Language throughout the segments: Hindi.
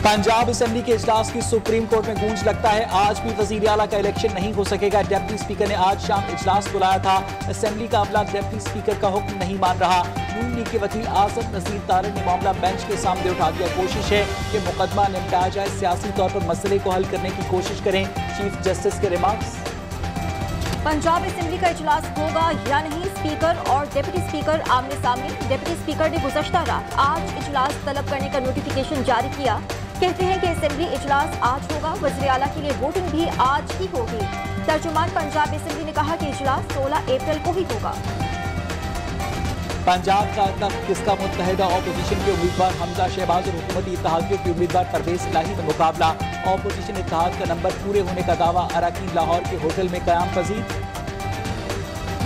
पंजाब असेंबली के इजलास की सुप्रीम कोर्ट में गूंज लगता है। आज भी वजीर आला का इलेक्शन नहीं हो सकेगा। डिप्टी स्पीकर ने आज शाम इजलास बुलाया था। असेंबली का अमला डिप्टी स्पीकर का हुक्म नहीं मान रहा। नून लीग के वकील आजम नसीर तारड़ ने मामला बेंच के सामने उठा दिया। कोशिश है कि मुकदमा निपटाया जाए, सियासी तौर पर मसले को हल करने की कोशिश करें। चीफ जस्टिस के रिमार्क्स। पंजाब असेंबली का इजलास होगा या नहीं, स्पीकर और डिप्टी स्पीकर आमने सामने। डिप्टी स्पीकर ने गुज़श्ता रात आज इजलास तलब करने का नोटिफिकेशन जारी किया। कहते हैं कि असेंबली इजलास आज होगा। वज़ीर आला के लिए वोटिंग भी आज ही होगी। तर्जुमान पंजाब असेंबली ने कहा कि इजलास 16 अप्रैल को ही होगा। पंजाब का तख्त किसका मुत्तहिदा ऑपोजिशन के उम्मीदवार हमजा शहबाज और हुकूमती इत्तेहादियों के उम्मीदवार परवेज इलाही में मुकाबला। ऑपोजिशन इत्तेहाद का नंबर पूरे होने का दावा। अरकान लाहौर के होटल में कयाम पजीर।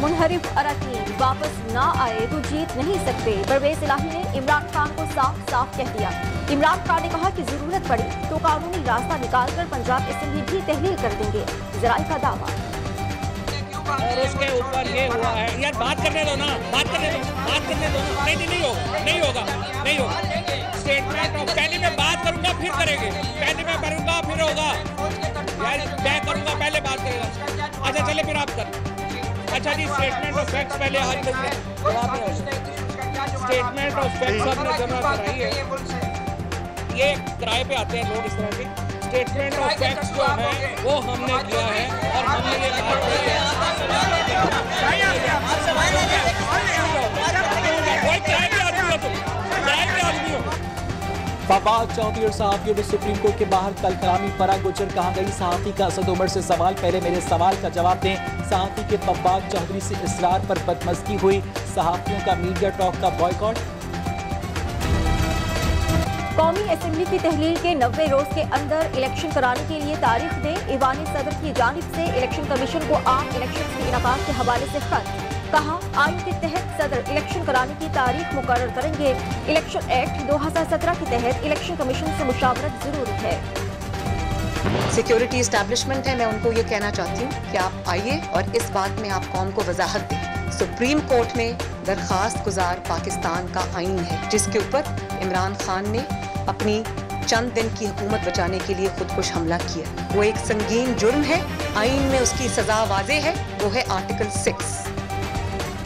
मुनहरिफ अरकान वापस ना आए तो जीत नहीं सकते। परवेज इलाही ने इमरान खान को साफ साफ कह दिया। इमरान खान ने कहा कि जरूरत पड़ी तो कानूनी रास्ता निकालकर पंजाब असेंबली भी तहलील कर देंगे। जराई का दावा। और उसके ऊपर ये हुआ है, यार बात करने दो ना, बात करने दो ना। नहीं होगा। स्टेटमेंट ऑफ पहले मैं बात करूंगा फिर करेंगे, पहले मैं करूंगा फिर होगा। यार मैं करूंगा पहले बात करेगा। अच्छा चले फिर आप कर। अच्छा जी, स्टेटमेंट ऑफ फैक्ट्स पहले हाल स्टेटमेंट ऑफ फैक्ट्स आपने जमा कराई है। ये किराए पे आते हैं लोग इस तरह के। स्टेटमेंट ऑफ फैक्ट्स जो है वो हमने किया है और हमने ये बात की है। फवाद चौधरी और सहाफियों ने सुप्रीम कोर्ट के बाहर कल कलामी परा गुजर। कहा गई सहाफी का असद उमर से सवाल, पहले मेरे सवाल का जवाब दें। सहाफी के फवाद चौधरी से इसरार पर बदमज़गी हुई। सहाफियों का मीडिया टॉक का बॉयकॉट। कौमी असेंबली की तहलील के 90 रोज के अंदर इलेक्शन कराने के लिए तारीख दें। ईवानी सदर की जानिब से इलेक्शन कमीशन को आम इलेक्शन के इनकाद के हवाले से खत। कहा आइन के तहत सदर इलेक्शन कराने की तारीख मुकर्रर करेंगे। इलेक्शन एक्ट 2017 के तहत इलेक्शन कमीशन से मुशावरत जरूरी है। सिक्योरिटी इस्टेब्लिशमेंट है, मैं उनको ये कहना चाहती हूँ कि आप आइए और इस बात में आप कौम को वजाहत दें। सुप्रीम कोर्ट में दरखास्त गुजार पाकिस्तान का आइन है, जिसके ऊपर इमरान खान ने अपनी चंद दिन की हुकूमत बचाने के लिए खुदकुश हमला किया। वो एक संगीन जुर्म है। आइन में उसकी सजा वाजे है, वो है आर्टिकल 6।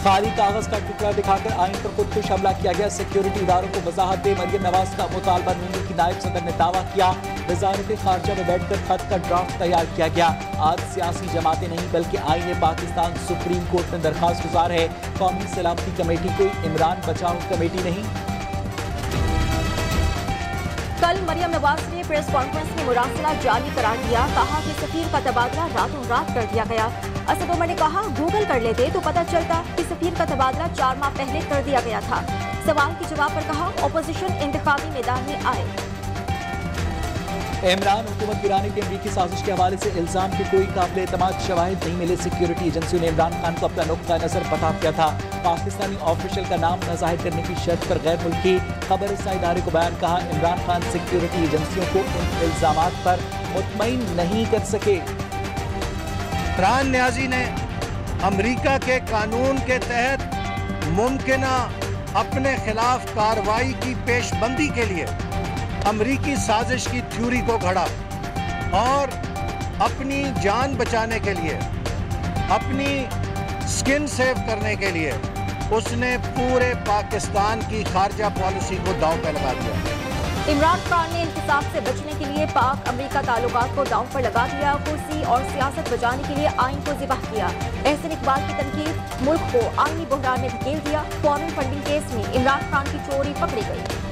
खाली कागज का टुकड़ा दिखाकर आइन पर खुदकुश हमला किया गया। सिक्योरिटी इदारों को वजाहत दे। मरियम नवाज का मुतालबा। नून की नायब सदर ने दावा किया। वजारत खारजा में बैठकर खत का ड्राफ्ट तैयार किया गया। आज सियासी जमातें नहीं बल्कि आईन पाकिस्तान सुप्रीम कोर्ट में दरखास्त गुजार है। कौमी सलामती कमेटी कोई इमरान बचाओ कमेटी नहीं। कल मरियम नवाज ने प्रेस कॉन्फ्रेंस में मुरासला जाली करार दिया। कहा कि सफीर का तबादला रातों रात कर दिया गया। असद उमर ने कहा गूगल कर लेते तो पता चलता कि सफीर का तबादला 4 माह पहले कर दिया गया था। सवाल के जवाब पर कहा अपोजिशन इंतखाबी मैदान में आए। इमरान हुकूमत गिराने की अमरीकी साजिश के हवाले से इल्जाम के कोई काबिल एतमाद शवाहिद नहीं मिले। सिक्योरिटी एजेंसियों ने इमरान खान को अपना नुक्ता नजर बता दिया था। पाकिस्तानी ऑफिशियल का नाम न जाहिर करने की शर्त पर गैर मुल्की खबर रसा इदारे को बयान। कहा इमरान खान सिक्योरिटी एजेंसियों को इन इल्जामात पर मुतमईन नहीं कर सके। फरहान नियाज़ी ने अमरीका के कानून के तहत मुमकिना अपने खिलाफ कार्रवाई की पेशबंदी के लिए अमरीकी साजिश की थ्योरी को घड़ा और अपनी जान बचाने के लिए, अपनी स्किन सेव करने के लिए उसने पूरे पाकिस्तान की खारजा पॉलिसी को दांव पे लगा दिया। इमरान खान ने इंतसाब से बचने के लिए पाक अमरीका ताल्लुकात को दांव पर लगा दिया। कुर्सी और सियासत बचाने के लिए आइन को ज़िबाह किया। एहसन इकबाल की तनकीद मुल्क को आइनी बहरान में धकेल दिया। फॉरेन फंडिंग केस में इमरान खान की चोरी पकड़ी गई।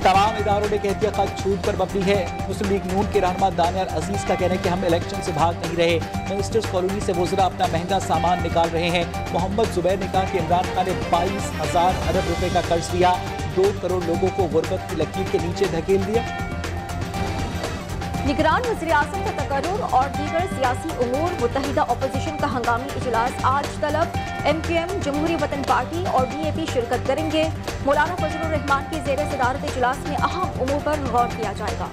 तमाम इदारों ने कह दिया खत छूट पर मबनी है। मुस्लिम लीग नून के रहनुमा दानियाल अजीज का कहना है कि हम इलेक्शन से भाग नहीं रहे। मिनिस्टर्स कॉलोनी से वज़रा अपना महंगा सामान निकाल रहे हैं। मोहम्मद जुबैर ने कहा कि इमरान खान ने 22,000 अरब रुपए का कर्ज दिया, 2 करोड़ लोगों को गुर्बत की लकीर के नीचे धकेल दिया। निगरान वज़ीर आज़म का तकर्रुर और दीगर सियासी उमूर। मुत्तहिदा अपोजिशन का हंगामी इजलास आज तलब। MQM, जमहूरी वतन पार्टी और BAP शिरकत करेंगे। मौलाना फजलुर रहमान की ज़ेर सदारत इजलास में अहम उमूर पर गौर किया जाएगा।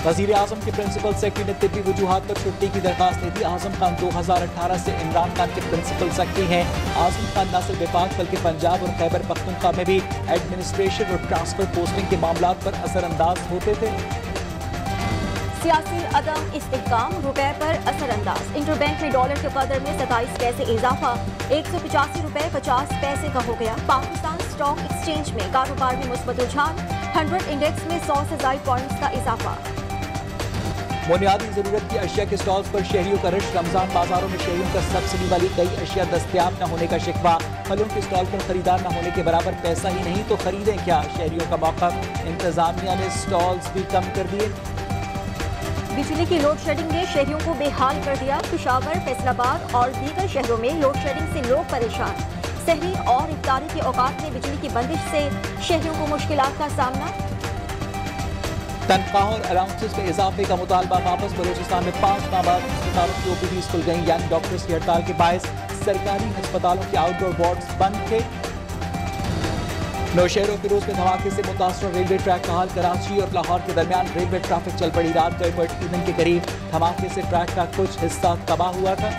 वज़ीर आज़म के प्रिंसिपल सेक्रेटरी ने तिब्बी वजूहात पर छुट्टी की दरखास्त दी थी। आज़म खान 2018 से इमरान खान के प्रिंसिपल सेक्रेटरी हैं। आज़म खान न सिर्फ विफाक बल्कि पंजाब और खैबर पख्तूनख्वा में भी एडमिनिस्ट्रेशन और ट्रांसफर पोस्टिंग के मामलों पर असरअंदाज होते थे। सियासी अदम इस्तेहकाम, रुपए पर असरअंदाज। इंटरबैंक में डॉलर के कदर में 27 पैसे इजाफा, 185 रुपए 50 पैसे का हो गया। पाकिस्तान स्टॉक एक्सचेंज में कारोबार में मुस्बत रुझान, 100 इंडेक्स में 100 से ज्यादा पॉइंट्स का इजाफा। बुनियादी जरूरत की अशिया के स्टॉल्स पर शहरियों का रश। रमजान बाजारों में शहरियों का सब्सिडी वाली कई अशिया दस्तयाब न होने का शिकवा। फलों के स्टॉल पर खरीदार न होने के बराबर पैसा ही नहीं तो खरीदें क्या, शहरियों का मौक़िफ़। इंतजामिया ने स्टॉल्स भी कम कर दिए। बिजली की लोड शेडिंग ने शहरियों को बेहाल कर दिया। पेशावर, फैसलाबाद और दीगर शहरों में लोड शेडिंग से लोग परेशान। सहरी और इफ्तारी के औकात में बिजली की बंदिश से शहरियों को मुश्किलात का सामना। तनख्वाह और अलाउंसेस में इजाफे का मुतालबा वापस। बलूचिस्तान में 5 माह बाद अस्पतालों की ओपीडीज खुल गई, यानी डॉक्टर्स की हड़ताल के बायस सरकारी अस्पतालों के आउटडोर वार्ड्स बंद थे। नौशहर और फिरोज में धमाके से मुतासर रेलवे ट्रैक का हाल। कराची और लाहौर के दरमियान रेलवे ट्रैफिक चल पड़ी। रात गए ईंधन के करीब धमाके से ट्रैक का कुछ हिस्सा तबाह हुआ था।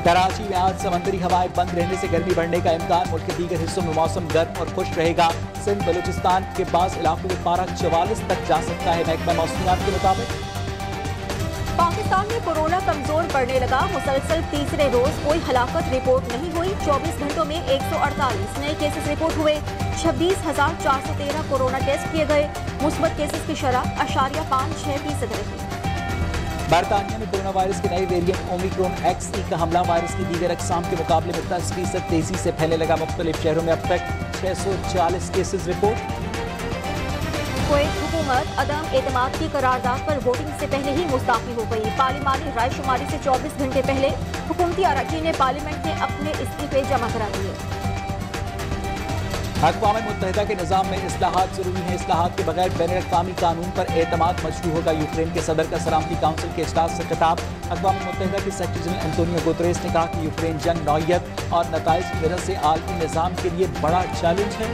कराची में आज समंदरी हवाएं बंद रहने से गर्मी बढ़ने का इम्कान। मुल्क के दीगर हिस्सों में मौसम गर्म और खुश रहेगा। सिंध बलूचिस्तान के बाज़ इलाकों में पारा 44 तक जा सकता है, महकमा मौसमियात के मुताबिक। पाकिस्तान में कोरोना कमजोर पड़ने लगा। मुसलसल तीसरे रोज कोई हलाकत रिपोर्ट नहीं हुई। 24 घंटों में 148 नए केसेस रिपोर्ट हुए। 26,413 कोरोना टेस्ट किए गए। मुस्बत केसेस की शरह 0.56% रही। बरतानिया में कोरोना वायरस के नए वेरिएंट ओमिक्रॉन XE का हमला वायरस की दीगर अक़साम के मुकाबले में 10% तेजी से फैलने लगा। मुख्तलिफ शहरों में अब तक 640 केसेस रिपोर्ट। कुवैत हुकूमत अदम एतमाद की करारदाद पर वोटिंग से पहले ही मुस्तफ़ी हो गई। पार्लिमानी रायशुमारी से 24 घंटे पहले हुकूमती अरकान ने पार्लियामेंट में अपने इस्तीफे जमा करा दिए। अक़वाम मुत्तहिदा के निज़ाम में इस्लाहात जरूरी है। इस्लाहात के बगैर बैनुल-अक़वामी कानून पर एतमाद मजरूह होगा। यूक्रेन के सदर का सलामती काउंसिल के इजलास से खिताब। अक़वाम मुत्तहिदा के सेक्रेटरी जनरल एंटोनियो गुतरेस ने कहा कि यूक्रेन जंग नौइयत और नताइज की वजह से आलमी निज़ाम के लिए बड़ा चैलेंज है।